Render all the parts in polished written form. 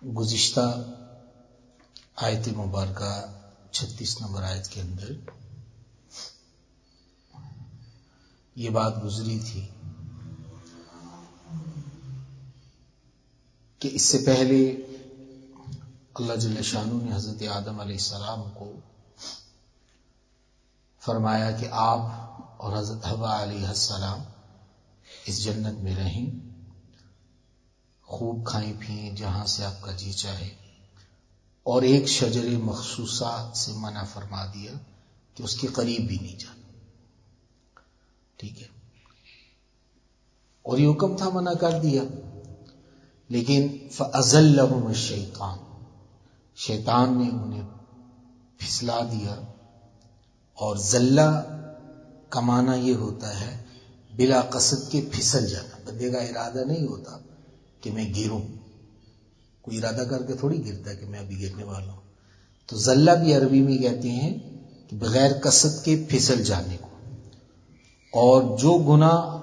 گزشتہ آیت مبارکہ 36 نمبر آیت کے اندر یہ بات گزری تھی کہ اس سے پہلے اللہ جل شانہ نے حضرت آدم علیہ السلام کو فرمایا کہ آپ اور حضرت حوا علیہ السلام اس جنت میں رہیں، خوب کھائیں پھئیں جہاں سے آپ کا جی چاہے، اور ایک شجر مخصوصہ سے منع فرما دیا کہ اس کے قریب بھی نہیں جانا. ٹھیک ہے، اور یہ حکم تھا، منع کر دیا، لیکن فَأَزَلَّهُمُ الشَّيْطَانُ، شیطان نے انہیں پھسلا دیا. اور زلہ کا معنی یہ ہوتا ہے بلا قصد کے پھسل جانا. بندے کا ارادہ نہیں ہوتا کہ میں گروں، کوئی ارادہ کر کے تھوڑی گرتا ہے کہ میں ابھی گرنے والا ہوں. تو زلہ بھی عربی میں کہتے ہیں کہ بغیر قصد کے پھسل جانے کو. اور جو گناہ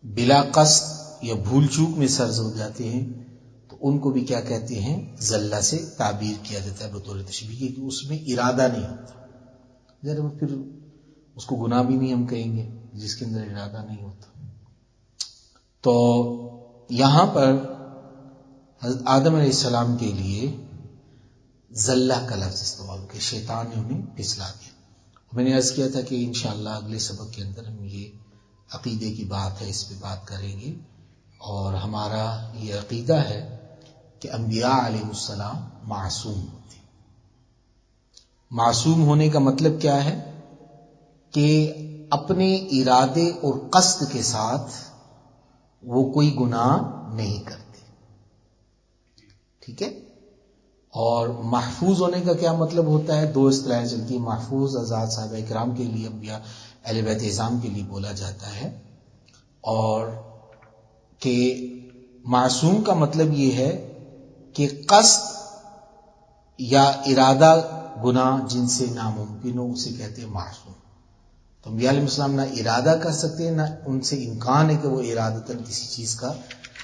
بلا قصد یا بھول چوک میں سرز ہو جاتے ہیں تو ان کو بھی کیا کہتے ہیں؟ زلہ سے تعبیر کیا جاتا ہے بطور تشبیہ کی، کہ اس میں ارادہ نہیں ہوتا. پھر اس کو گناہ بھی نہیں ہم کہیں گے جس کے اندر ارادہ نہیں ہوتا. تو یہاں پر حضرت آدم علیہ السلام کے لیے زلہ کا لفظ استعمال کہ شیطان نے انہیں پھسلا دیا. میں نے عرض کیا تھا کہ انشاءاللہ اگلے سبق کے اندر ہم یہ عقیدے کی بات ہے، اس پہ بات کریں گے. اور ہمارا یہ عقیدہ ہے کہ انبیاء علیہ السلام معصوم ہوتے. معصوم ہونے کا مطلب کیا ہے؟ کہ اپنے ارادے اور قصد کے ساتھ وہ کوئی گناہ نہیں کرتے. ٹھیک ہے. اور محفوظ ہونے کا کیا مطلب ہوتا ہے؟ دو اصطلاحیں چلتی ہیں. محفوظ آزاد صحابہ کرام کے لیے، انبیاء اہل بیت اعظام کے لیے بولا جاتا ہے. اور کہ معصوم کا مطلب یہ ہے کہ قصد یا ارادہ گناہ جن سے ناممکن ہو اسے کہتے ہیں معصوم. تو انبیاء علیہ السلام نہ ارادہ کر سکتے ہیں، نہ ان سے امکان ہے کہ وہ ارادتاً کسی چیز کا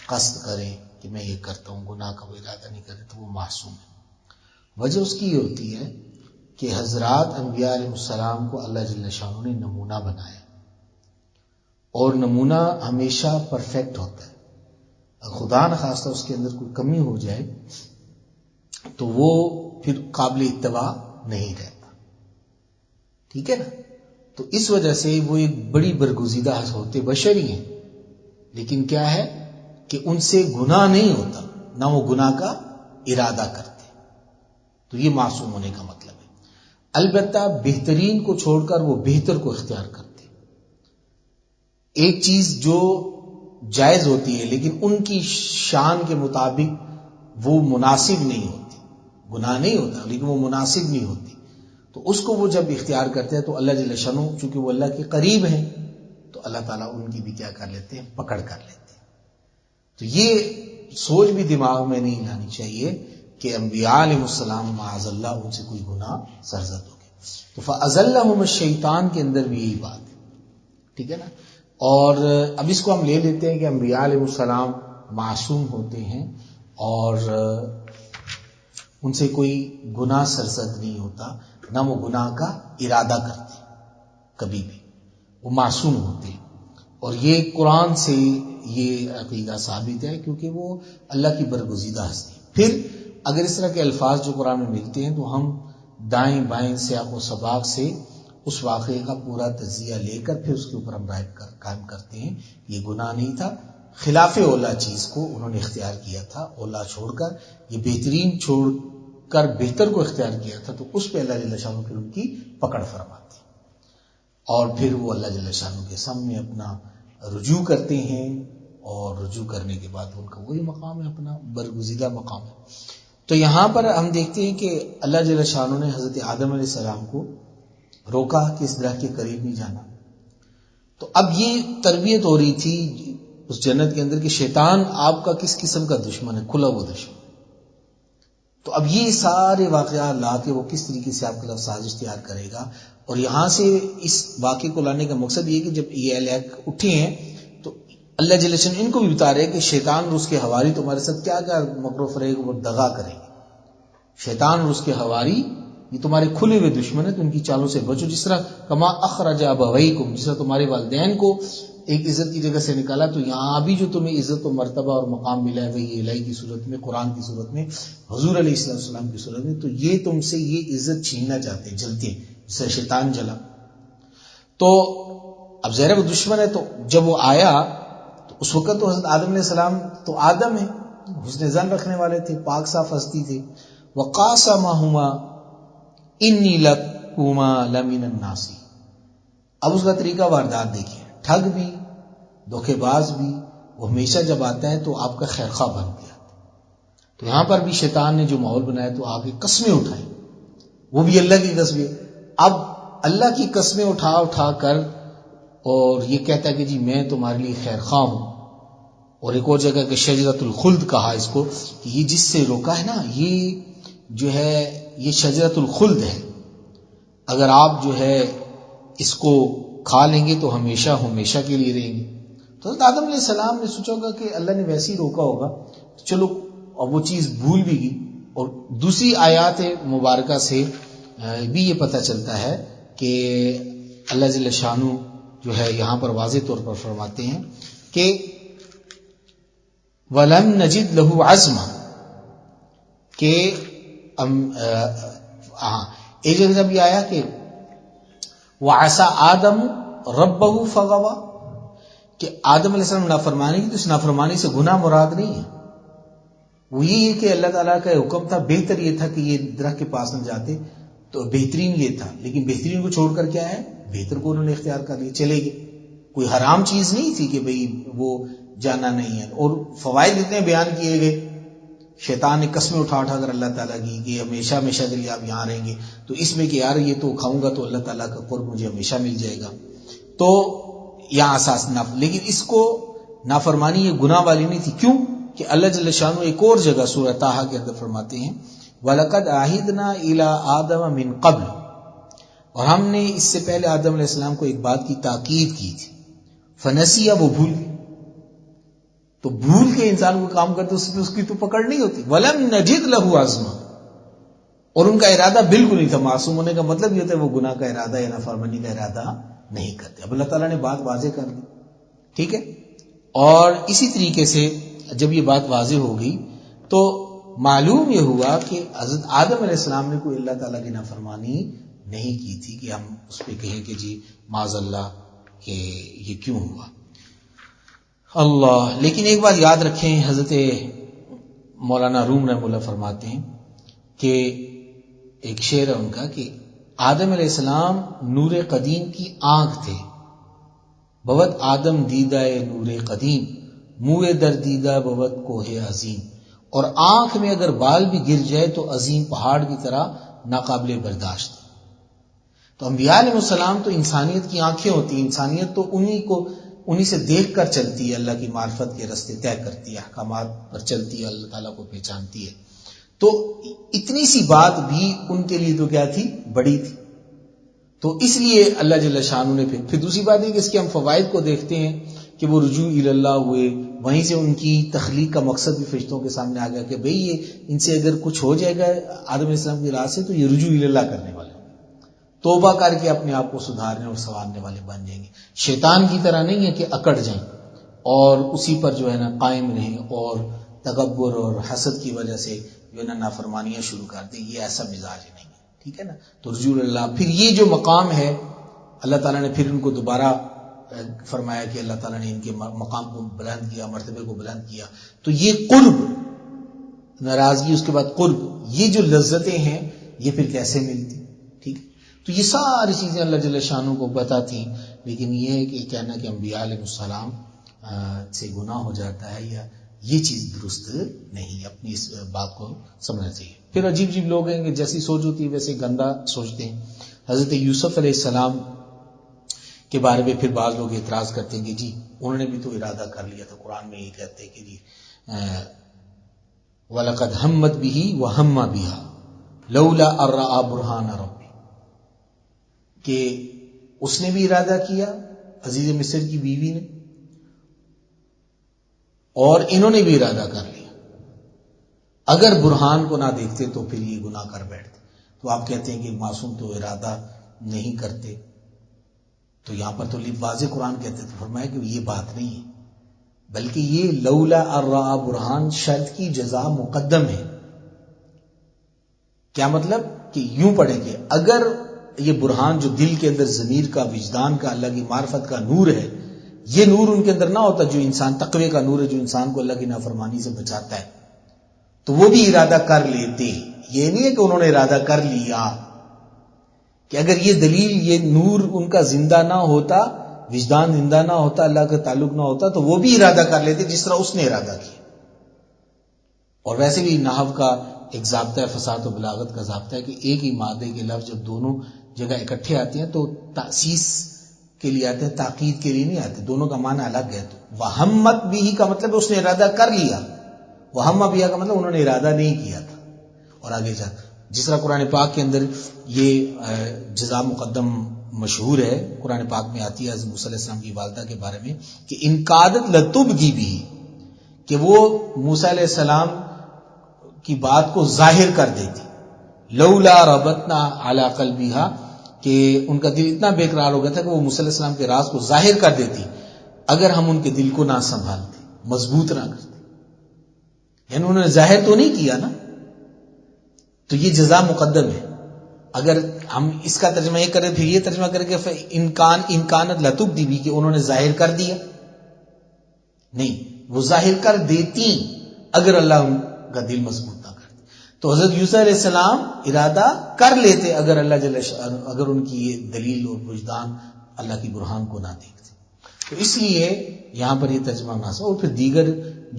قصد کریں کہ میں یہ کرتا ہوں. گناہ کا وہ ارادہ نہیں کرتے تو وہ معصوم ہے. وجہ اس کی یہ ہوتی ہے کہ حضرات انبیاء علیہ السلام کو اللہ جل شانہ نے نمونہ بنایا، اور نمونہ ہمیشہ پرفیکٹ ہوتا ہے. خدا نخواستہ اس کے اندر کوئی کمی ہو جائے تو وہ پھر قابل اتباع نہیں رہتا. ٹھیک ہے نا. تو اس وجہ سے وہ ایک بڑی برگزیدہ ہوتے بشری ہیں، لیکن کیا ہے کہ ان سے گناہ نہیں ہوتا، نہ وہ گناہ کا ارادہ کرتے. تو یہ معصوم ہونے کا مطلب ہے. البتہ بہترین کو چھوڑ کر وہ بہتر کو اختیار کرتے. ایک چیز جو جائز ہوتی ہے لیکن ان کی شان کے مطابق وہ مناسب نہیں ہوتی، گناہ نہیں ہوتا لیکن وہ مناسب نہیں ہوتی، تو اس کو وہ جب اختیار کرتے ہیں تو اللہ جل شانہ چونکہ وہ اللہ کے قریب ہیں تو اللہ تعالیٰ ان کی بھی کیا کر لیتے ہیں؟ پکڑ کر لیتے ہیں. تو یہ سوچ بھی دماغ میں نہیں لانی چاہیے کہ انبیاء علیہ السلام معاذ اللہ ان سے کوئی گناہ سرزد ہو گیا. تو فَأَزَلَّهُمُ الشَّيْطَانُ کے اندر بھی یہی بات ہے. ٹھیک ہے نا. اور اب اس کو ہم لے لیتے ہیں کہ انبیاء علیہ السلام معصوم ہوتے ہیں اور ان سے کوئی گناہ سرزد نہیں ہوتا، نہ وہ گناہ کا ارادہ کرتے کبھی بھی، وہ معصوم ہوتے ہیں. اور یہ قرآن سے یہ عقیدہ ثابت ہے کیونکہ وہ اللہ کی برگزیدہ ہستی. پھر اگر اس طرح کے الفاظ جو قرآن میں ملتے ہیں تو ہم دائیں بائیں سیاق و سباق سے اس واقعے کا پورا تجزیہ لے کر پھر اس کے اوپر ہم رائے قائم کرتے ہیں. یہ گناہ نہیں تھا، خلاف اولا چیز کو انہوں نے اختیار کیا تھا، اولا چھوڑ کر یہ بہترین چھوڑ کر بہتر کو اختیار کیا تھا، تو اس پہ اللہ جل شانہ پھر ان کی پکڑ فرماتے ہیں. اور پھر وہ اللہ جل شانہ کے سامنے اپنا رجوع کرتے ہیں، اور رجوع کرنے کے بعد ان کا وہی مقام ہے، اپنا برگزیدہ مقام ہے. تو یہاں پر ہم دیکھتے ہیں کہ اللہ جل شانہ نے حضرت آدم علیہ السلام کو روکا کہ اس درخت کے قریب نہیں جانا. تو اب یہ تربیت ہو رہی تھی اس جنت کے اندر کہ شیطان آپ کا کس قسم کا دشمن ہے؟ کھلا ہوا دشمن. تو اب یہ سارے واقعات لا کے وہ کس طریقے سے آپ کے خلاف سازش تیار کرے گا. اور یہاں سے اس واقعے کو لانے کا مقصد یہ کہ جب یہ اہل حق اٹھے ہیں تو اللہ جل شانہ ان کو بھی بتا رہے کہ شیطان اور اس کے حواری تمہارے ساتھ کیا کیا مکر و فریب اور دغا کریں گے. شیطان اور اس کے حواری یہ تمہارے کھلے ہوئے دشمن ہیں، تو ان کی چالوں سے بچو. جس طرح کما اخرج ابویکم، جس طرح تمہارے والدین کو ایک عزت کی جگہ سے نکالا، تو یہاں بھی جو تمہیں عزت و مرتبہ اور مقام ملا ہے وہی الہی کی صورت میں، قرآن کی صورت میں، حضور علیہ السلام کی صورت میں، تو یہ تم سے یہ عزت چھیننا چاہتے ہیں، جلتے ہیں، جس سے شیطان جلا. تو اب ظاہر وہ دشمن ہے، تو جب وہ آیا تو اس وقت تو حضرت آدم علیہ السلام تو آدم ہے، حسن ظن رکھنے والے تھے، پاک صاف ہستی تھے. وقاسمہما انی لکما لمن الناصحین. اب اس کا طریقہ واردات دیکھیے، ٹھگ بھی، دھوکے باز بھی، وہ ہمیشہ جب آتا ہے تو آپ کا خیر خواہ بن گیا. تو یہاں پر بھی شیطان نے جو ماحول بنایا تو آگے قسمیں اٹھائی، وہ بھی اللہ کی قسمیں. اب اللہ کی قسمیں اٹھا کر اور یہ کہتا ہے کہ جی میں تمہارے لیے خیر خواہ ہوں. اور ایک اور جگہ کہ شجرۃ الخلد کہا اس کو، کہ یہ جس سے روکا ہے نا، یہ جو ہے یہ شجرۃ الخلد ہے، اگر آپ جو ہے اس کو کھا لیں گے تو ہمیشہ ہمیشہ کے لیے رہیں گے. تو حضرت آدم علیہ السلام نے سوچا ہوگا کہ اللہ نے ویسے ہی روکا ہوگا، تو چلو اب وہ چیز بھول بھی گئی. اور دوسری آیات مبارکہ سے بھی یہ پتہ چلتا ہے کہ اللہ جل شانہ جو ہے یہاں پر واضح طور پر فرماتے ہیں کہ وَلَمْ نَجِدْ لَهُ عَزْمًا، کہ ایک جگہ بھی آیا کہ وَعَسَىٰ آدَمُ رَبَّهُ فَغَوَىٰ، کہ آدم علیہ السلام نافرمانی کی، تو اس نافرمانی سے گناہ مراد نہیں ہے. وہ یہ ہے کہ اللہ تعالیٰ کا حکم تھا، بہتر یہ تھا کہ یہ درخت کے پاس نہ جاتے، تو بہترین یہ تھا، لیکن بہترین کو چھوڑ کر کیا ہے، بہتر کو انہوں نے اختیار کر لیا، چلے گئے. کوئی حرام چیز نہیں تھی کہ بھئی وہ جانا نہیں ہے. اور فوائد اتنے بیان کیے گئے، شیطان نے قسمیں اٹھا کر اللہ تعالیٰ کی کہ ہمیشہ ہمیشہ کے لیے آپ یہاں رہیں گے، تو اس میں کہ یار یہ تو کھاؤں گا تو اللہ تعالیٰ کا قرب مجھے ہمیشہ مل جائے گا. تو یہاں اساس لیکن اس کو نافرمانی یہ گناہ والی نہیں تھی. کیوں کہ اللہ جل شانہ ایک اور جگہ سورہ طٰہٰ کے اندر فرماتے ہیں وَلَقَدْ عَهِدْنَا إِلَىٰ آدَمَ مِن قَبْلُ، اور ہم نے اس سے پہلے آدم علیہ السلام کو ایک بات کی تاکید کی تھی، فنسیہ، وہ بھول گئے. تو بھول کے انسان کو کام کرتے اس کی تو پکڑ نہیں ہوتی. وَلَمْ نَجِدْ لَهُ عَزْمًا، اور ان کا ارادہ بالکل نہیں تھا. معصوم ہونے کا مطلب یہ ہوتا ہے وہ گناہ کا ارادہ یا نافرمانی کا ارادہ نہیں کرتے. اب اللہ تعالیٰ نے بات واضح کر دی، ٹھیک ہے. اور اسی طریقے سے جب یہ بات واضح ہو گئی تو معلوم یہ ہوا کہ حضرت آدم علیہ السلام نے کوئی اللہ تعالیٰ کی نافرمانی نہیں کی تھی کہ ہم اس پہ کہیں کہ جی معاذ اللہ کہ یہ کیوں ہوا. اللہ. لیکن ایک بات یاد رکھیں، حضرت مولانا روم رحمہ اللہ فرماتے ہیں کہ ایک شعر ہے ان کا کہ آدم علیہ السلام نور قدیم کی آنکھ تھے، بوت آدم دیدہ نور قدیم، منہ در دیدہ بوت کوہ عظیم. اور آنکھ میں اگر بال بھی گر جائے تو عظیم پہاڑ کی طرح ناقابل برداشت. تو انبیاء علیہ السلام تو انسانیت کی آنکھیں ہوتی ہیں، انسانیت تو انہی سے دیکھ کر چلتی ہے، اللہ کی معرفت کے راستے طے کرتی ہے، احکامات پر چلتی ہے، اللہ تعالیٰ کو پہچانتی ہے. تو اتنی سی بات بھی ان کے لیے تو کیا تھی، بڑی تھی. تو اس لیے اللہ جل شانہ نے پھر دوسری بات ہے کہ اس کے ہم فوائد کو دیکھتے ہیں کہ وہ رجوع اللہ ہوئے، وہیں سے ان کی تخلیق کا مقصد بھی فرشتوں کے سامنے آ گیا کہ بھئی یہ ان سے اگر کچھ ہو جائے گا آدم علیہ السلام کی راہ سے تو یہ رجوع اللہ کرنے والے، توبہ کر کے اپنے آپ کو سدھارنے اور سنوارنے والے بن جائیں گے. شیطان کی طرح نہیں ہے کہ اکڑ جائیں اور اسی پر جو ہے نا قائم رہیں اور تکبر اور حسد کی وجہ سے جو ہے نا نافرمانیاں شروع کر دیں. یہ ایسا مزاج نہیں ہے، ٹھیک ہے نا. تو رجوع اللہ، پھر یہ جو مقام ہے اللہ تعالیٰ نے پھر ان کو دوبارہ فرمایا کہ اللہ تعالیٰ نے ان کے مقام کو بلند کیا، مرتبے کو بلند کیا. تو یہ قرب، ناراضگی اس کے بعد قرب، یہ جو لذتیں ہیں یہ پھر کیسے ملتی، ٹھیک ہے. تو یہ ساری چیزیں اللہ جل شانہ کو پتہ تھیں، لیکن یہ ہے کہ کہنا کہ انبیاء علیہ السلام سے گناہ ہو جاتا ہے یا یہ چیز درست نہیں. اپنی اس بات کو سمجھنا چاہیے. پھر عجیب عجیب لوگ ہیں کہ جیسی سوچ ہوتی ہے ویسے گندا سوچتے ہیں. حضرت یوسف علیہ السلام کے بارے میں پھر بعض لوگ اعتراض کرتے ہیں کہ جی انہوں نے بھی تو ارادہ کر لیا تھا. قرآن میں یہ کہتے ہیں کہ جی وَلَقَدْ هَمَّتْ بِهِ وَهَمَّ بِهَا لَوْلَا أَن رَأَىٰ بُرْهَانَ رَبِّهِ، کہ اس نے بھی ارادہ کیا عزیز مصر کی بیوی نے، اور انہوں نے بھی ارادہ کر لیا. اگر برہان کو نہ دیکھتے تو پھر یہ گناہ کر بیٹھتے. تو آپ کہتے ہیں کہ معصوم تو ارادہ نہیں کرتے، تو یہاں پر تو واضح قرآن کہتے تو فرمایا کہ یہ بات نہیں ہے، بلکہ یہ لولا الرا برہان شرط کی جزا مقدم ہے. کیا مطلب؟ کہ یوں پڑھیں کہ اگر یہ برہان جو دل کے اندر ضمیر کا، وجدان کا، اللہ کی معرفت کا نور ہے، یہ نور ان کے اندر نہ ہوتا جو انسان، تقوی کا نور ہے جو انسان کو اللہ کی نافرمانی سے بچاتا ہے، تو وہ بھی ارادہ کر لیتے. یہ نہیں ہے کہ انہوں نے ارادہ کر لیا، کہ اگر یہ دلیل، یہ نور ان کا زندہ نہ ہوتا، وجدان زندہ نہ ہوتا، اللہ کا تعلق نہ ہوتا، تو وہ بھی ارادہ کر لیتے جس طرح اس نے ارادہ کیا. اور ویسے بھی نحو کا ایک ضابطہ ہے، فصاحت و بلاغت کا ضابطہ ہے کہ ایک ہی مادے کے لفظ جب دونوں جگہ اکٹھے آتے ہیں تو تأسیس کے لیے آتے ہیں، تاکید کے لیے نہیں آتے. دونوں کا معنی الگ ہے. تو وہمت بھی کا مطلب اس نے ارادہ کر لیا، وہم بھی کا مطلب انہوں نے ارادہ نہیں کیا تھا. اور آگے جا جس طرح قرآن پاک کے اندر یہ جزا مقدم مشہور ہے، قرآن پاک میں آتی ہے حضرت موسیٰ علیہ السلام کی والدہ کے بارے میں کہ انقادت لتبدی بھی، کہ وہ موسیٰ علیہ السلام کی بات کو ظاہر کر دیتی. لولا ربطنا علی قلبیہا، کہ ان کا دل اتنا بے قرار ہو گیا تھا کہ وہ موسیٰ علیہ السلام کے راز کو ظاہر کر دیتی اگر ہم ان کے دل کو نہ سنبھالتے، مضبوط نہ کرتے. یعنی انہوں نے ظاہر تو نہیں کیا نا، تو یہ جزا مقدم ہے. اگر ہم اس کا ترجمہ یہ کریں، پھر یہ ترجمہ کریں کہ انکانت لتبدی بھی، کہ انہوں نے ظاہر کر دیا، نہیں، وہ ظاہر کر دیتی اگر اللہ ان کا دل مضبوط نہ کرتے. تو حضرت یوسف علیہ السلام ارادہ کر لیتے اگر اللہ جل شان، اگر ان کی یہ دلیل اور وجدان اللہ کی برہان کو نہ دیکھتے. تو اس لیے یہاں پر یہ ترجمہ مناسب. اور پھر دیگر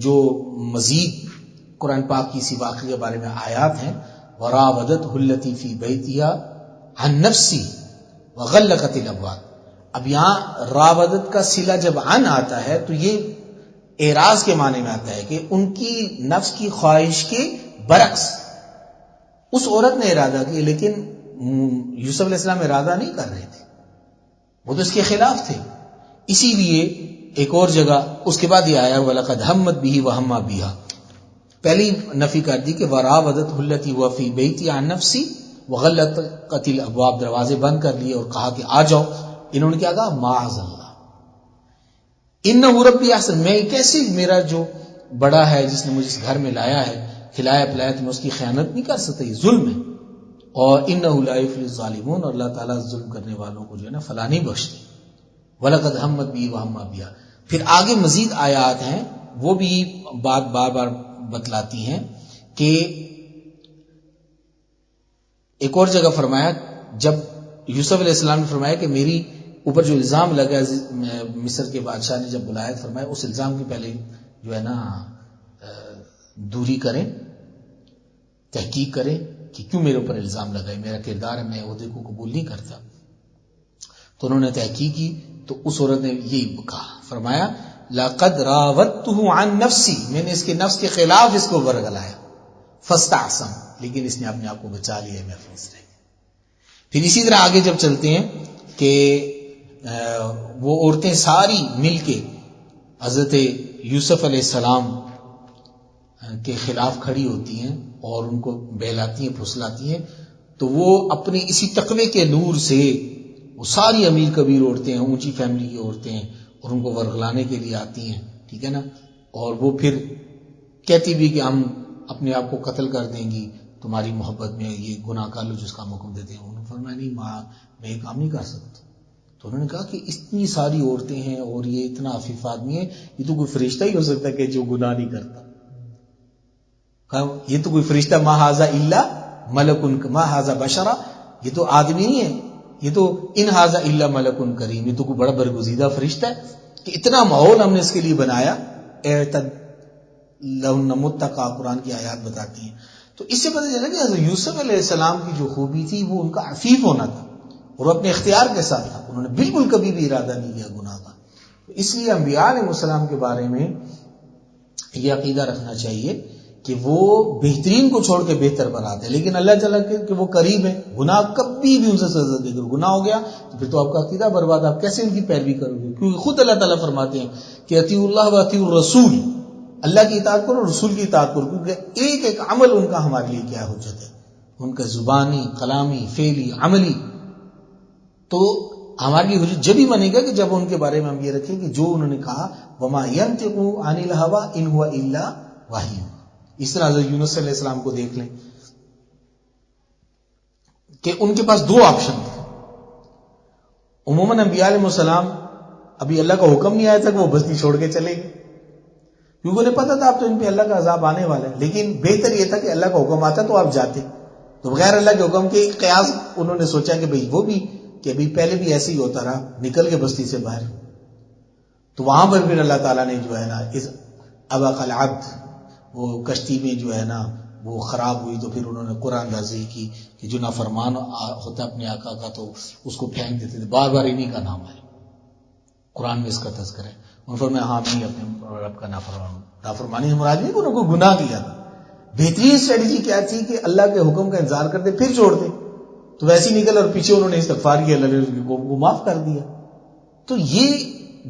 جو مزید قرآن پاک کی اسی واقعے کے بارے میں آیات ہیں، وراودته التي في بيتها عن نفسي وغلقت الابواب. اب یہاں راودت کا صلہ جب عن آتا ہے تو یہ اعراض کے معنی میں آتا ہے کہ ان کی نفس کی خواہش کے برعکس اس عورت نے ارادہ کیا، لیکن یوسف علیہ السلام ارادہ نہیں کر رہے تھے، وہ تو اس کے خلاف تھے. اسی لیے ایک اور جگہ اس کے بعد یہ آیا وَلَقَدْ هَمَّتْ بِهِ وَهَمَّ بِهَا، پہلی نفی کر دی کہ وراودته التي هو في بيتي عن نفسي وغلقت الابواب، دروازے بند کر لیے اور کہا کہ آ جاؤ. انہوں نے کیا کہا؟ معاذ اللہ انه ربی احسن، میں کیسے، میرا جو بڑا ہے جس نے مجھے اس گھر میں لایا ہے، کھلایا پلایا، تو میں اس کی خیانت نہیں کر سکتا، یہ ظلم ہے. اور انه لا يفلح الظالمون، اور اللہ تعالیٰ ظلم کرنے والوں کو جو ہے نا فلاح نہیں بخشتے. وَلَقَدْ هَمَّتْ بِهِ وَهَمَّ بِهَا. پھر آگے مزید آیات ہیں، وہ بھی بات بار بار بتلاتی ہیں کہ ایک اور جگہ فرمایا جب یوسف علیہ السلام نے فرمایا کہ میری اوپر جو الزام لگا مصر کے بادشاہ نے جب بلایا، فرمایا اس الزام کے پہلے جو ہے نا دوری کریں، تحقیق کریں کہ کیوں میرے اوپر الزام لگائے، میرا کردار ہے، میں عہدے کو قبول نہیں کرتا. تو انہوں نے تحقیق کی تو اس عورت نے یہی کہا، فرمایا لقد راودته عن نفسی، میں نے اس کے نفس کے خلاف اس کو ورگلایا، فاستعصم، لیکن اس نے اپنے آپ کو بچا لیا، محفوظ رہے. پھر اسی طرح آگے جب چلتے ہیں کہ وہ عورتیں ساری مل کے حضرت یوسف علیہ السلام کے خلاف کھڑی ہوتی ہیں اور ان کو بہلاتی ہیں، پھسلاتی ہیں، تو وہ اپنے اسی تقوی کے نور سے، وہ ساری امیر کبیر عورتیں ہیں، اونچی فیملی کی عورتیں ہیں، اور ان کو ورگلانے کے لیے آتی ہیں، ٹھیک ہے نا. اور وہ پھر کہتی بھی کہ ہم اپنے آپ کو قتل کر دیں گی تمہاری محبت میں، یہ گناہ کر لو جس کا ہم حکم دیتے ہیں. انہوں نے فرمایا نہیں ماں، میں یہ کام نہیں کر سکتا. تو انہوں نے کہا کہ اتنی ساری عورتیں ہیں اور یہ اتنا عفیف آدمی ہے، یہ تو کوئی فرشتہ ہی ہو سکتا ہے کہ جو گناہ نہیں کرتا. کہا یہ تو کوئی فرشتہ، ما ھذا الا ملک، ما ھذا بشرا، یہ تو آدمی نہیں ہے، یہ تو ان ھذا الا ملک کریم، یہ تو کوئی بڑا برگزیدہ فرشتہ ہے کہ اتنا ماحول ہم نے اس کے لیے بنایا. اعتد لہن متقا، قرآن کی آیات بتاتی ہیں. تو اس سے پتہ چلا کہ حضرت یوسف علیہ السلام کی جو خوبی تھی وہ ان کا عفیف ہونا تھا اور وہ اپنے اختیار کے ساتھ تھا، انہوں نے بالکل کبھی بھی ارادہ نہیں کیا گناہ کا. اس لیے انبیاء علیہ السلام کے بارے میں یہ عقیدہ رکھنا چاہیے کہ وہ بہترین کو چھوڑ کے بہتر بناتے ہیں، لیکن اللہ تعالیٰ کہ وہ قریب ہیں، گناہ کبھی بھی ان سے سزا دے کر گناہ ہو گیا تو پھر تو آپ کا عقیدہ برباد، آپ کیسے ان کی پیروی کرو گے؟ کیونکہ خود اللہ تعالیٰ فرماتے ہیں کہ اطیعوا اللہ و اطیعوا الرسول، اللہ کی اطاعت کرو، رسول کی اطاعت کرو، کیونکہ ایک ایک عمل ان کا ہمارے لیے کیا حجت ہے، ان کا زبانی، کلامی، فعلی، عملی. تو ہمارے لیے حجت جب ہی بنے گا کہ جب ان کے بارے میں ہم یہ رکھیں کہ جو انہوں نے کہا وما ينطق عن الهوى ان هو الا وحی. اس طرح حضرت یونس علیہ السلام کو دیکھ لیں کہ ان کے پاس دو آپشن تھے. عموماً انبیاء علیہ السلام ابھی اللہ کا حکم نہیں آیا تھا کہ وہ بستی چھوڑ کے چلے گئے، کیونکہ انہیں پتا تھا اب تو ان پہ اللہ کا عذاب آنے والا ہے، لیکن بہتر یہ تھا کہ اللہ کا حکم آتا تو آپ جاتے. تو بغیر اللہ کے حکم کے ایک قیاس انہوں نے سوچا کہ بھئی وہ بھی کہ بھئی پہلے بھی ایسے ہی ہوتا رہا، نکل کے بستی سے باہر. تو وہاں پر پھر اللہ تعالیٰ نے جو ہے نا اس ابق العبد، وہ کشتی میں جو ہے نا وہ خراب ہوئی، تو پھر انہوں نے قرآن اندازی کی کہ جو نافرمان ہوتا اپنے آقا کا تو اس کو پھینک دیتے تھے، بار بار انہی کا نام ہے قرآن میں اس کا تذکرہ ہے. ان پر میں ہاں نہیں اپنے رب کا نافرمانی سے مراد نہیں کہ انہوں کو گناہ کیا تھا. بہترین اسٹریٹجی کیا تھی کہ اللہ کے حکم کا انتظار کرتے پھر چھوڑ دے، تو ویسے ہی نکل اور پیچھے انہوں نے استغفار کیا، اللہ نے ان کو معاف کر دیا. تو یہ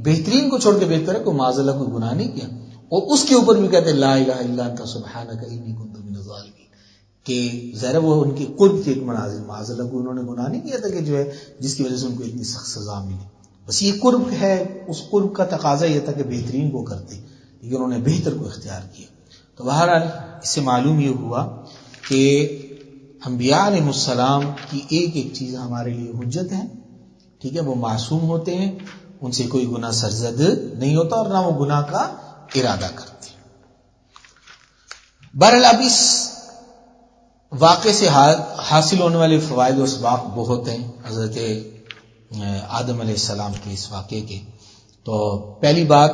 بہترین کو چھوڑ کے بہتر ہے کہ معاذ اللہ کوئی گناہ نہیں کیا، اور اس کے اوپر بھی کہتے ہیں لا الہ الا انت سبحانک انی کنت من الظالمین، کہ ظاہر وہ ان کے قرب کے ایک مناظر، معاذ اللہ کو انہوں نے گناہ نہیں کیا تھا کہ جو ہے جس کی وجہ سے ان کو اتنی سخت سزا ملی. بس یہ قرب ہے، اس قرب کا تقاضا یہ تھا کہ بہترین کو کرتے، لیکن انہوں نے بہتر کو اختیار کیا. تو بہرحال اس سے معلوم یہ ہوا کہ انبیاء علیہ السلام کی ایک ایک چیز ہمارے لیے حجت ہے، ٹھیک ہے. وہ معصوم ہوتے ہیں، ان سے کوئی گناہ سرزد نہیں ہوتا اور نہ وہ گناہ کا ارادہ کرتے. بہرحال اب اس واقعے سے حاصل ہونے والے فوائد و اسباق بہت ہیں حضرت آدم علیہ السلام کے اس واقعے کے. تو پہلی بات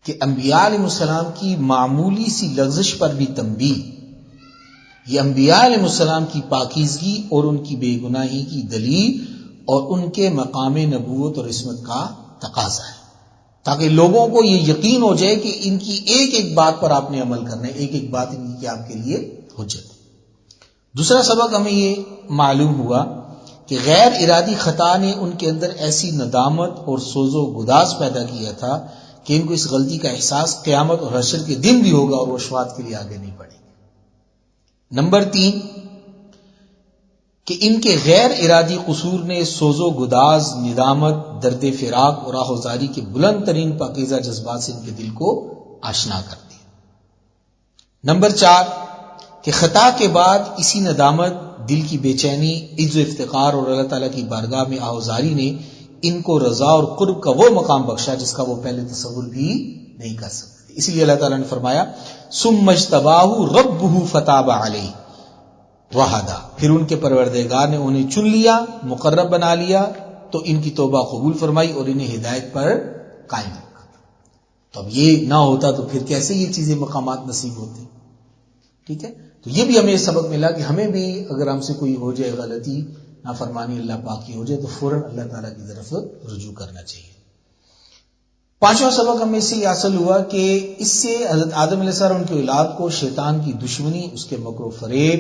کہ انبیاء علیہ السلام کی معمولی سی لغزش پر بھی تنبیہ، یہ انبیاء علیہ السلام کی پاکیزگی اور ان کی بے گناہی کی دلیل اور ان کے مقام نبوت اور عصمت کا تقاضا ہے، تاکہ لوگوں کو یہ یقین ہو جائے کہ ان کی ایک ایک بات پر آپ نے عمل کرنا ہے، ایک ایک بات ان کی آپ کے لیے حجت ہے. دوسرا سبق ہمیں یہ معلوم ہوا کہ غیر ارادی خطا نے ان کے اندر ایسی ندامت اور سوز و گداز پیدا کیا تھا کہ ان کو اس غلطی کا احساس قیامت اور حشر کے دن بھی ہوگا اور وہ شفاعت کے لیے آگے نہیں پڑیں گے. نمبر 3 کہ ان کے غیر ارادی قصور نے سوز و گداز، ندامت، درد فراق اور آہوزاری کے بلند ترین پاکیزہ جذبات سے ان کے دل کو آشنا کر دیا. نمبر 4 کہ خطا کے بعد اسی ندامت، دل کی بے چینی، عجز و افتقار اور اللہ تعالیٰ کی بارگاہ میں آہوزاری نے ان کو رضا اور قرب کا وہ مقام بخشا جس کا وہ پہلے تصور بھی نہیں کر سکتے. اس لیے اللہ تعالیٰ نے فرمایا ثم اجتباہ ربہ فتاب علیہ وہدا، پھر ان کے پروردگار نے انہیں چن لیا، مقرب بنا لیا، تو ان کی توبہ قبول فرمائی اور انہیں ہدایت پر قائم رکھا. تو اب یہ نہ ہوتا تو پھر کیسے یہ چیزیں مقامات نصیب ہوتے. ٹھیک ہے. تو یہ بھی ہمیں سبق ملا کہ ہمیں بھی اگر ہم سے کوئی ہو جائے غلطی، نافرمانی اللہ پاک کی ہو جائے تو فوراً اللہ تعالیٰ کی طرف رجوع کرنا چاہیے. پانچواں سبق ہمیں اس سے یہ حاصل ہوا کہ اس سے حضرت آدم علیہ السلام اور ان کی اولاد کو شیطان کی دشمنی، اس کے مکر و فریب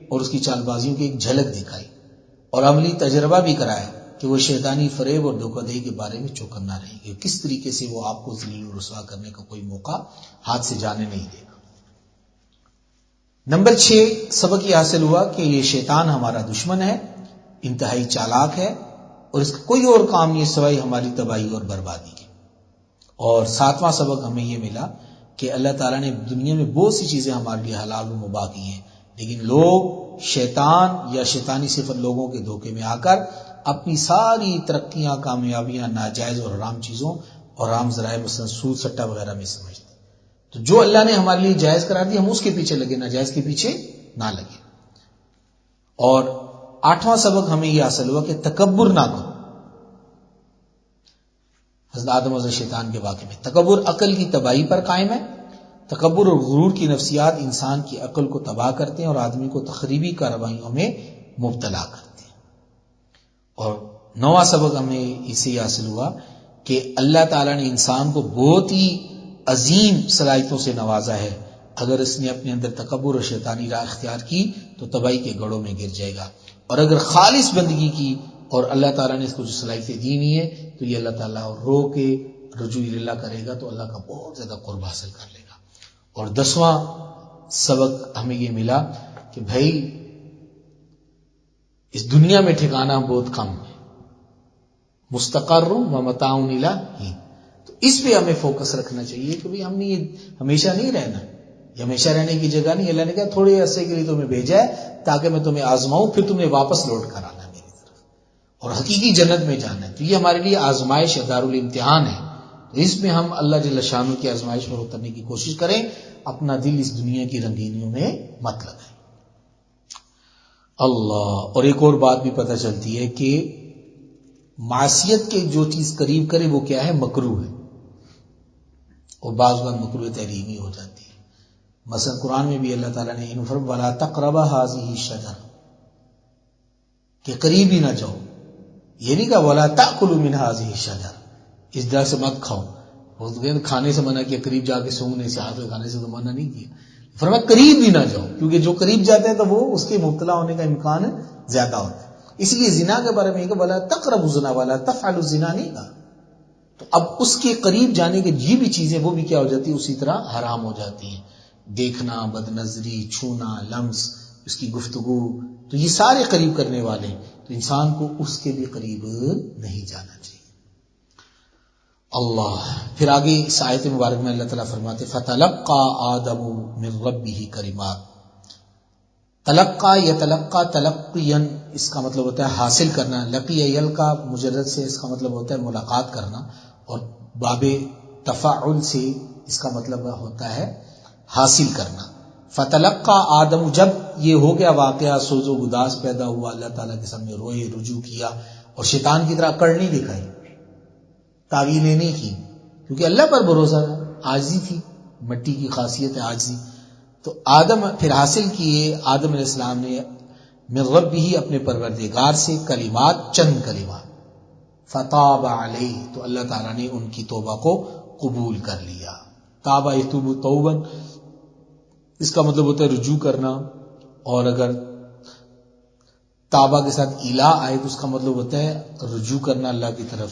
اور اس کی چال بازیوں کی ایک جھلک دکھائی اور عملی تجربہ بھی کرایا کہ وہ شیطانی فریب اور دھوکہ دہی کے بارے میں چوکنا رہیں گے، کس طریقے سے وہ آپ کو ذلیل و رسوا کرنے کا کوئی موقع ہاتھ سے جانے نہیں دے گا. نمبر 6 سبق یہ حاصل ہوا کہ یہ شیطان ہمارا دشمن ہے، انتہائی چالاک ہے اور اس کا کوئی اور کام نہیں سوائے ہماری تباہی اور بربادی کے. اور 7واں سبق ہمیں یہ ملا کہ اللہ تعالیٰ نے دنیا میں بہت سی چیزیں ہمارے لیے حلال و مباح کی ہیں، لیکن لوگ شیطان یا شیطانی صفت لوگوں کے دھوکے میں آ کر اپنی ساری ترقیاں، کامیابیاں ناجائز اور حرام چیزوں اور حرام ذرائع مثلا سود سٹہ وغیرہ میں سمجھتے. تو جو اللہ نے ہمارے لیے جائز قرار دی ہم اس کے پیچھے لگے، ناجائز کے پیچھے نہ لگے. اور 8واں سبق ہمیں یہ حاصل ہوا کہ تکبر نہ کرو. حضرت آدم اور شیطان کے واقعے میں تکبر عقل کی تباہی پر قائم ہے. تکبر اور غرور کی نفسیات انسان کی عقل کو تباہ کرتے ہیں اور آدمی کو تخریبی کارروائیوں میں مبتلا کرتے ہیں. اور 9واں سبق ہمیں اس سے یہ حاصل ہوا کہ اللہ تعالیٰ نے انسان کو بہت ہی عظیم صلاحیتوں سے نوازا ہے. اگر اس نے اپنے اندر تکبر اور شیطانی راہ اختیار کی تو تباہی کے گڑھوں میں گر جائے گا، اور اگر خالص بندگی کی اور اللہ تعالیٰ نے اس کو جو صلاحیتیں دی ہوئی ہیں تو یہ اللہ تعالیٰ رو کے رجوع اللہ کرے گا تو اللہ کا بہت زیادہ قرب حاصل کر لے گا. اور 10واں سبق ہمیں یہ ملا کہ بھائی اس دنیا میں ٹھکانہ بہت کم ہے، مستقر و متاع الیہ، تو اس پہ ہمیں فوکس رکھنا چاہیے کہ بھائی ہم نے یہ ہمیشہ نہیں رہنا، یہ ہمیشہ رہنے کی جگہ نہیں. اللہ نے کہا تھوڑے عرصے کے لیے تمہیں بھیجا ہے تاکہ میں تمہیں آزماؤں، پھر تمہیں واپس لوٹ کر آنا میری طرف اور حقیقی جنت میں جانا ہے. تو یہ ہمارے لیے آزمائش ہے، دارالامتحان ہے. تو اس میں ہم اللہ جل شانہ کی آزمائش پر اترنے کی کوشش کریں، اپنا دل اس دنیا کی رنگینیوں میں مت لگائیں. اللہ. اور ایک اور بات بھی پتہ چلتی ہے کہ معصیت کے جو چیز قریب کرے وہ کیا ہے؟ مکروہ ہے. اور بعض بار مکروہ تحریمی ہو جاتی ہے. مثلا قرآن میں بھی اللہ تعالیٰ نے فرمایا وَلَا تَقْرَبَا هَٰذِهِ الشَّجَرَةَ، کہ قریب ہی نہ جاؤ. یہ نہیں کہا وَلَا تَأْكُلُوا مِنْ هَٰذِهِ الشَّجَرَةَ، اس درخت سے مت کھاؤ. کھانے سے منع کیا، قریب جا کے سونگنے سے، ہاتھ میں کھانے سے تو منع نہیں کیا. فرمایا قریب بھی نہ جاؤ، کیونکہ جو قریب جاتے ہیں تو وہ اس کے مبتلا ہونے کا امکان زیادہ ہوتا ہے. اس لیے زنا کے بارے میں کہ وَلَا تَقْرَبُوا الزِّنَا وَلَا تَفْعَلُوا الزِّنَا نہیں کہا. تو اب اس کے قریب جانے کے یہ بھی چیزیں وہ بھی کیا ہو جاتی ہیں؟ اسی طرح حرام ہو جاتی ہیں. دیکھنا، بد نظری، چھونا، لمس، اس کی گفتگو، تو یہ سارے قریب کرنے والے ہیں. تو انسان کو اس کے بھی قریب نہیں جانا چاہیے. اللہ. پھر آگے اس آیت مبارک میں اللہ تعالیٰ فرماتے فَتَلَقَّى آدَمُ مِن رَبِّهِ کلمات. تلقا یا تلقا تلقیاً اس کا مطلب ہوتا ہے حاصل کرنا. لقی یلقا مجرد سے اس کا مطلب ہوتا ہے ملاقات کرنا، اور باب تفاعل سے اس کا مطلب ہوتا ہے حاصل کرنا. فتلقا آدم، جب یہ ہو گیا واقعہ، سوز و گداز پیدا ہوا، اللہ تعالیٰ کے سامنے روئے، رجوع کیا، اور شیطان کی طرح کڑ نہیں دکھائی، تعویلیں نہیں کی، کیونکہ اللہ پر بھروسہ ہے. عاجزی تھی، مٹی کی خاصیت ہے عاجزی. تو آدم پھر حاصل کیے آدم علیہ السلام نے من ربہ، اپنے پروردگار سے، کلمات، چند کلمات. فتاب علیہ، تو اللہ تعالیٰ نے ان کی توبہ کو قبول کر لیا. تابہ یتوب توبا، اس کا مطلب ہوتا ہے رجوع کرنا، اور اگر تابہ کے ساتھ الہ آئے تو اس کا مطلب ہوتا ہے رجوع کرنا اللہ کی طرف،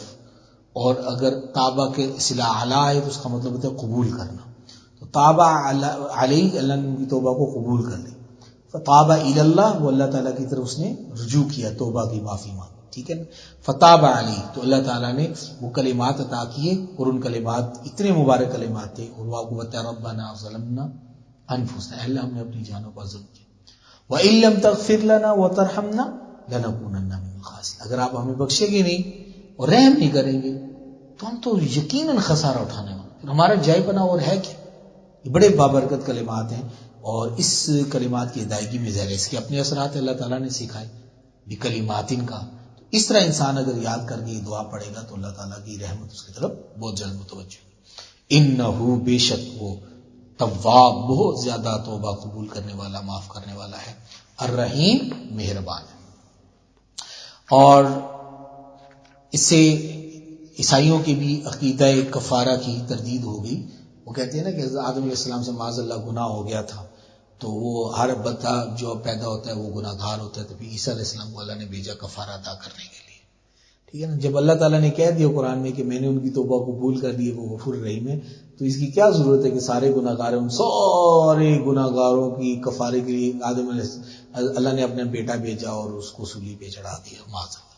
اور اگر تابہ کے صلہ علی آئے تو اس کا مطلب ہوتا ہے قبول کرنا. تو تابہ علیہ، اللہ نے ان کی توبہ کو قبول کر لی. فتابہ الی اللہ، وہ اللہ تعالیٰ کی طرف اس نے رجوع کیا، توبہ کی معافی مانگی. ٹھیک ہے نا. فتاب علیہ، تو اللہ تعالیٰ نے وہ کلمات عطا کیے، اور ان کلمات اتنے مبارک کلمات تھے. اور وہ بتا ربنا ظلمنا انفسنا، اللہ ہم نے اپنی جانوں پر ظلم کیا، وَإِن لَّمْ تَغْفِرْ لَنَا وَتَرْحَمْنَا لَنَكُونَنَّ مِنَ الْخَاسِرِينَ، اگر آپ ہمیں بخشیں گے نہیں اور رحم نہیں کریں گے تو ہم تو یقیناً خسارہ اٹھانے والے، پھر ہمارا جائے بنا اور ہے کیا. یہ بڑے بابرکت کلمات ہیں، اور اس کلمات کی ادائیگی میں ذرا اس کے اپنے اثرات اللہ تعالیٰ نے سکھائے بکلمات ان کا. تو اس طرح انسان اگر یاد کر کے یہ دعا پڑھے گا تو اللہ تعالیٰ کی رحمت اس کی طرف بہت جلد متوجہ ہے. انہ، بے شک وہ، تواب، بہت زیادہ توبہ قبول کرنے والا، معاف کرنے والا ہے، الرحیم، مہربان ہے. اور اس سے عیسائیوں کے بھی عقیدہ کفارہ کی تردید ہو گئی. وہ کہتے ہیں نا کہ حضرت آدم علیہ السلام سے معاذ اللہ گناہ ہو گیا تھا، تو وہ ہر بندہ جو پیدا ہوتا ہے وہ گناہ گار ہوتا ہے، تو پھر عیسیٰ علیہ السلام کو اللہ نے بھیجا کفارہ ادا کرنے کے لیے. ٹھیک ہے نا. جب اللہ تعالیٰ نے کہہ دیا قرآن میں کہ میں نے ان کی توبہ قبول کر دی ہے، وہ غفور رحیم ہے، تو اس کی کیا ضرورت ہے کہ سارے گناہ گار ہیں، ان سارے گناہ گاروں کی کفارے کے لیے آدم علیہ اللہ نے اپنا بیٹا بھیجا اور اس کو صلیب پہ چڑھا دیا. معاذ اللہ.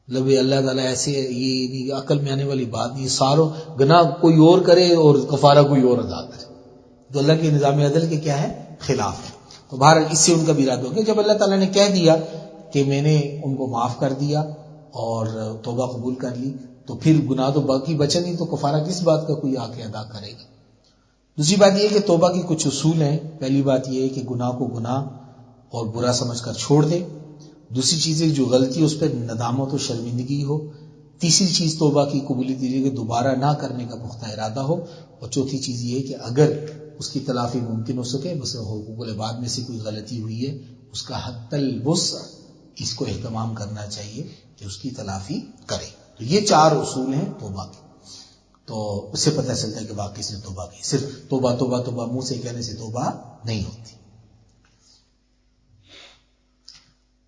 مطلب اللہ تعالیٰ ایسے، یہ عقل میں آنے والی بات نہیں. ساروں گناہ کوئی اور کرے اور کفارہ کوئی اور ادا کرے، تو اللہ کے نظام عدل کے کیا ہے؟ خلاف ہے. تو بہرحال اس سے ان کا بھی ارادہ ہو گیا. جب اللہ تعالیٰ نے کہہ دیا کہ میں نے ان کو معاف کر دیا اور توبہ قبول کر لی، تو پھر گناہ تو باقی بچے نہیں، تو کفارہ کس بات کا کوئی آ کے ادا کرے گا. دوسری بات یہ ہے کہ توبہ کی کچھ اصول ہیں. پہلی بات یہ ہے کہ گناہ کو گناہ اور برا سمجھ کر چھوڑ دے. دوسری چیز ہے جو غلطی ہے اس پہ ندامت و شرمندگی ہو. تیسری چیز توبہ کی قبولیت یہ ہے کہ دوبارہ نہ کرنے کا پختہ ارادہ ہو. اور چوتھی چیز یہ ہے کہ اگر اس کی تلافی ممکن ہو سکے، مثلا حقوق العباد میں سے کوئی غلطی ہوئی ہے، اس کا حتی الوسع اس کو اہتمام کرنا چاہیے کہ اس کی تلافی کرے. تو یہ 4 اصول ہیں توبہ کے. تو اس سے پتہ چلتا ہے کہ واقعی سے توبہ کی، صرف توبہ توبہ توبہ منہ سے کہنے سے توبہ نہیں ہوتی.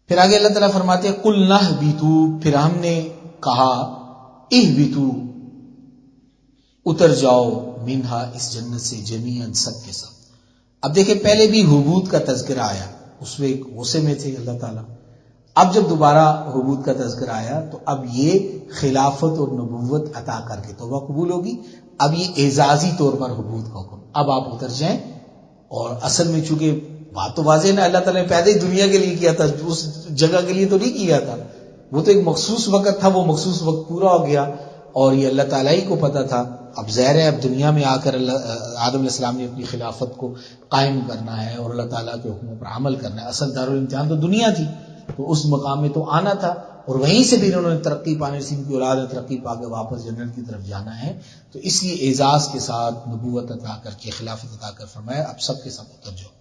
پھر آگے اللہ تعالیٰ فرماتے ہیں قُلْ نَهْبِطُوا، پھر ہم نے کہا اِهْبِطُوا، اتر جاؤ منہا اس جنت سے جمیعاً سب کے سب. اب دیکھیں پہلے بھی حبوط کا تذکرہ آیا، اس میں غصے میں تھے اللہ تعالیٰ. اب جب دوبارہ حبوط کا تذکرہ آیا تو اب یہ خلافت اور نبوت عطا کر کے توبہ قبول ہوگی. اب یہ اعزازی طور پر حبوط کا حکم، اب آپ اتر جائیں. اور اصل میں چونکہ بات تو واضح ہے نا، اللہ تعالیٰ نے پیدا ہی دنیا کے لیے کیا تھا، اس جگہ کے لیے تو نہیں کیا تھا. وہ تو ایک مخصوص وقت تھا، وہ مخصوص وقت پورا ہو گیا اور یہ اللہ تعالیٰ ہی کو پتا تھا. اب ظاہر ہے اب دنیا میں آ کر آدم علیہ السلام نے اپنی خلافت کو قائم کرنا ہے اور اللہ تعالیٰ کے حکموں پر عمل کرنا ہے. اصل دارالامتحان تو دنیا تھی، تو اس مقام میں تو آنا تھا اور وہیں سے بھی انہوں نے ترقی پانے سے، ان کی اولاد نے ترقی پا کے واپس جنت کی طرف جانا ہے. تو اس لیے اعزاز کے ساتھ نبوت عطا کر کے خلافت عطا کر فرمایا اب سب کے سب اتر جاؤ.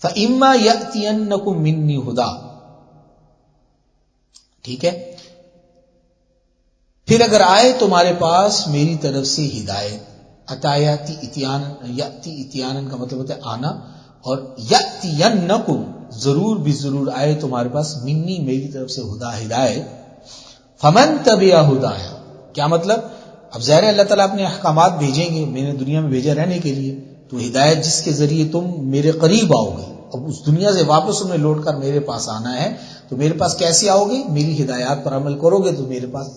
فَإِمَّا يَأْتِيَنَّكُم مِّنِّي هُدًى. ٹھیک ہے، پھر اگر آئے تمہارے پاس میری طرف سے ہدایت. عطایاتی اتیان، یاتی اتیان کا مطلب ہوتا ہے آنا، اور یاتینکم ضرور بھی ضرور آئے تمہارے پاس منی میری طرف سے ہدایت. فمن تبع ہدایا، کیا مطلب؟ اب ظاہر ہے اللہ تعالیٰ اپنے احکامات بھیجیں گے، میں نے دنیا میں بھیجا رہنے کے لیے، تو ہدایت جس کے ذریعے تم میرے قریب آؤ گے. اب اس دنیا سے واپس تمہیں لوٹ کر میرے پاس آنا ہے، تو میرے پاس کیسے آؤ گے؟ میری ہدایات پر عمل کرو گے تو میرے پاس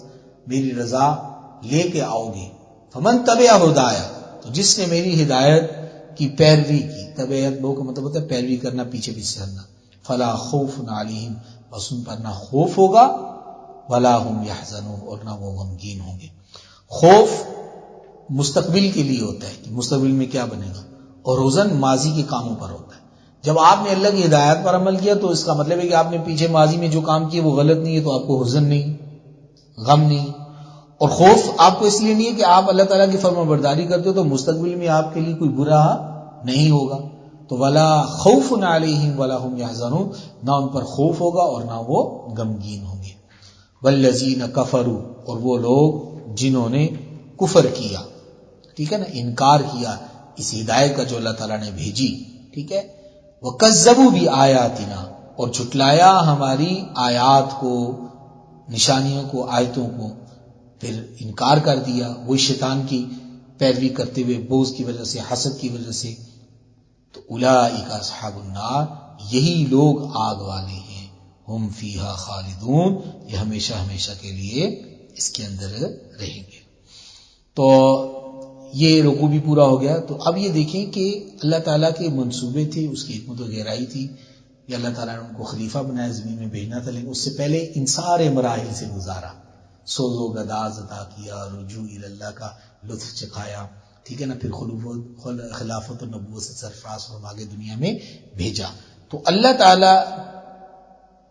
میری رضا لے کے آؤ گے. فمن تبع ہدایا، تو جس نے میری ہدایت کی پیروی کی. تبعیت لوگ کا مطلب ہوتا ہے پیروی کرنا، پیچھے پیچھے چلنا. فلا خوف علیہم، بس ان پر نہ خوف ہوگا، ولا هم يحزنون، اور نہ وہ غمگین ہوں گے. خوف مستقبل کے لیے ہوتا ہے کہ مستقبل میں کیا بنے گا، اور حزن ماضی کے کاموں پر ہوتا ہے. جب آپ نے اللہ کی ہدایت پر عمل کیا تو اس کا مطلب ہے کہ آپ نے پیچھے ماضی میں جو کام کیے وہ غلط نہیں ہے، تو آپ کو حزن نہیں، غم نہیں. اور خوف آپ کو اس لیے نہیں ہے کہ آپ اللہ تعالیٰ کی فرما برداری کرتے ہو تو مستقبل میں آپ کے لیے کوئی برا نہیں ہوگا. تو ولا خوف علیہم ولا هم يحزنون، نہ ان پر خوف ہوگا اور نہ وہ غمگین ہوں گے. والذین کفروا، اور وہ لوگ جنہوں نے کفر کیا، ٹھیک ہے نا، انکار کیا اس ہدایت کا جو اللہ تعالیٰ نے بھیجی، ٹھیک ہے. وکذبوا بآیاتنا، اور جھٹلایا ہماری آیات کو، نشانیوں کو، آیتوں کو، پھر انکار کر دیا وہی شیطان کی پیروی کرتے ہوئے، بغض کی وجہ سے، حسد کی وجہ سے. تو اولئک اصحاب النار، یہی لوگ آگ والے ہیں. ہم فیہا خالدون، یہ ہمیشہ ہمیشہ کے لیے اس کے اندر رہیں گے. تو یہ رکوع بھی پورا ہو گیا. تو اب یہ دیکھیں کہ اللہ تعالیٰ کے منصوبے تھے، اس کی حکمت و گہرائی تھی، یہ اللہ تعالیٰ نے ان کو خلیفہ بنایا، زمین میں بھیجنا تھا، لیکن اس سے پہلے ان سارے مراحل سے گزارا. سوز و گداز عطا کیا، رجوع اللہ کا لطف چکھایا، ٹھیک ہے نا، پھر خلافت و نبوت سے سرفراز فرما کے دنیا میں بھیجا. تو اللہ تعالیٰ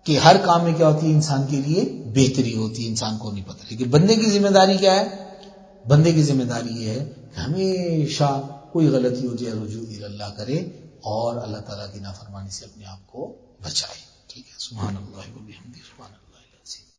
کہ ہر کام میں کیا ہوتی ہے، انسان کے لیے بہتری ہوتی ہے، انسان کو نہیں پتہ. لیکن بندے کی ذمہ داری کیا ہے؟ بندے کی ذمہ داری یہ ہے کہ ہمیشہ کوئی غلطی ہو جائے رجوع اللہ کرے اور اللہ تعالیٰ کی نافرمانی سے اپنے آپ کو بچائے. ٹھیک ہے، سبحان اللہ و بحمدہ، سبحان اللہ.